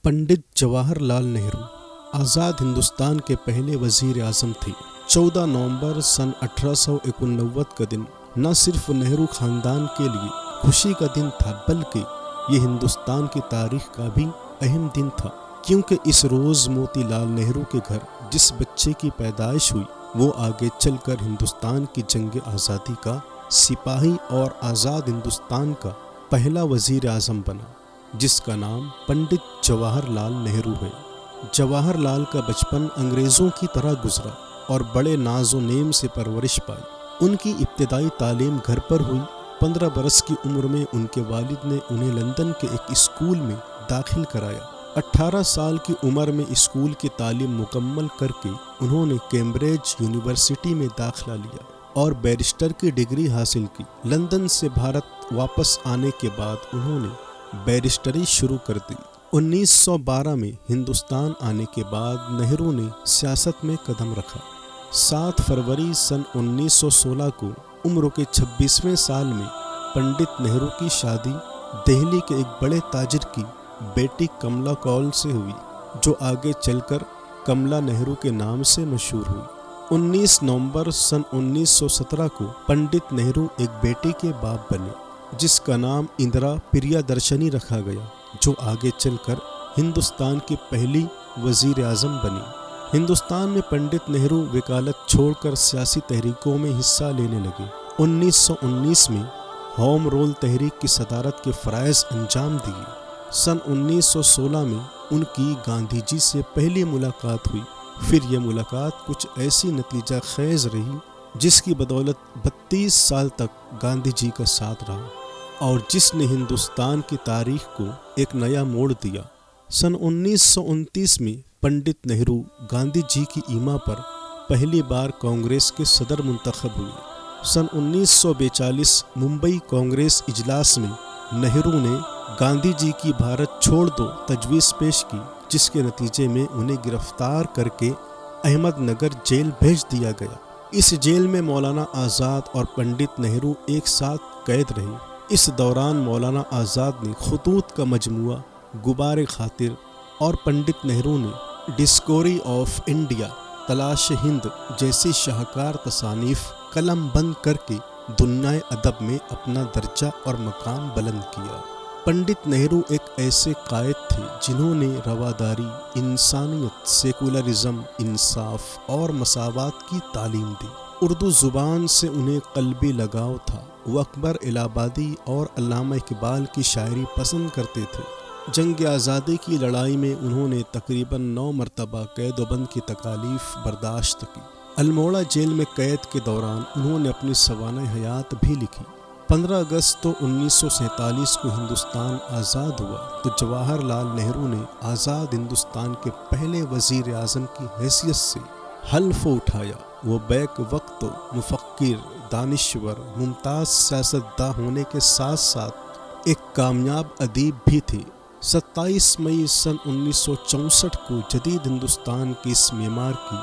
पंडित जवाहरलाल नेहरू आज़ाद हिंदुस्तान के पहले वज़ीर आज़म थे। 14 नवंबर सन 1889 का दिन न सिर्फ नेहरू ख़ानदान के लिए खुशी का दिन था, बल्कि ये हिंदुस्तान की तारीख का भी अहम दिन था, क्योंकि इस रोज़ मोतीलाल नेहरू के घर जिस बच्चे की पैदाइश हुई वो आगे चलकर हिंदुस्तान की जंग आज़ादी का सिपाही और आज़ाद हिंदुस्तान का पहला वज़ीर आज़म बना, जिसका नाम पंडित जवाहरलाल नेहरू है। जवाहरलाल का बचपन अंग्रेज़ों की तरह गुजरा और बड़े नाज़ो नेम से परवरिश पाई। उनकी इब्तिदाई तालीम घर पर हुई। 15 बरस की उम्र में उनके वालिद ने उन्हें लंदन के एक स्कूल में दाखिल कराया। 18 साल की उम्र में स्कूल की तालीम मुकम्मल करके उन्होंने कैम्ब्रिज यूनिवर्सिटी में दाखिला लिया और बैरिस्टर की डिग्री हासिल की। लंदन से भारत वापस आने के बाद उन्होंने बैरिस्टरी शुरू कर दी। 1912 में हिंदुस्तान आने के बाद नेहरू ने सियासत में कदम रखा। 7 फरवरी सन 1916 को उम्र के 26वें साल में पंडित नेहरू की शादी दिल्ली के एक बड़े ताजिर की बेटी कमला कौल से हुई, जो आगे चलकर कमला नेहरू के नाम से मशहूर हुई। 19 नवंबर सन 1917 को पंडित नेहरू एक बेटी के बाप बने, जिसका नाम इंदिरा प्रियदर्शनी रखा गया, जो आगे चलकर हिंदुस्तान की पहली वज़ीर आज़म बनी। हिंदुस्तान में पंडित नेहरू वकालत छोड़कर सियासी तहरीकों में हिस्सा लेने लगे। 1919 में होम रूल तहरीक की सदारत के फ़राइज़ अंजाम दिए। सन 1916 में उनकी गांधी जी से पहली मुलाकात हुई। फिर यह मुलाकात कुछ ऐसी नतीजा खेज़ रही जिसकी बदौलत 32 साल तक गांधी जी का साथ रहा और जिसने हिंदुस्तान की तारीख को एक नया मोड़ दिया। सन 1929 में पंडित नेहरू गांधी जी की ईमा पर पहली बार कांग्रेस के सदर मुंतखब हुए। सन 1942 मुंबई कांग्रेस इजलास में नेहरू ने गांधी जी की भारत छोड़ दो तजवीज़ पेश की, जिसके नतीजे में उन्हें गिरफ्तार करके अहमदनगर जेल भेज दिया गया। इस जेल में मौलाना आज़ाद और पंडित नेहरू एक साथ कैद रहे। इस दौरान मौलाना आज़ाद ने खतूत का मजमुआ गुबार खातिर और पंडित नेहरू ने डिस्कवरी ऑफ इंडिया, तलाश हिंद जैसी शाहकार तसानीफ कलम बंद करके दुनियाए अदब में अपना दर्जा और मकाम बुलंद किया। पंडित नेहरू एक ऐसे कायद थे जिन्होंने रवादारी, इंसानियत, सेकुलरिज्म, इंसाफ और मसावात की तालीम दी। उर्दू ज़ुबान से उन्हें क़ल्बी लगाव था। वो अकबर इलाहाबादी और अल्लामा इकबाल की शायरी पसंद करते थे। जंग आज़ादी की लड़ाई में उन्होंने तकरीबन 9 मरतबा कैद-ओ-बंद की तकालीफ बर्दाश्त की। अल्मोड़ा जेल में कैद के दौरान उन्होंने अपनी सवाने हयात भी लिखी। 15 अगस्त 1947 को हिंदुस्तान आज़ाद हुआ तो जवाहरलाल नेहरू ने आज़ाद हिंदुस्तान के पहले वज़ीर आज़म की हैसियत से हल्फ उठाया। वो बैक वक्त मुफ़क्किर, दानिश्वर, मुमताज़ सियासतदा होने के साथ साथ एक कामयाब अदीब भी थे। 27 मई सन 1964 को जदीद हिंदुस्तान की इस मेमार की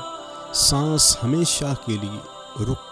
सांस हमेशा के लिए रुक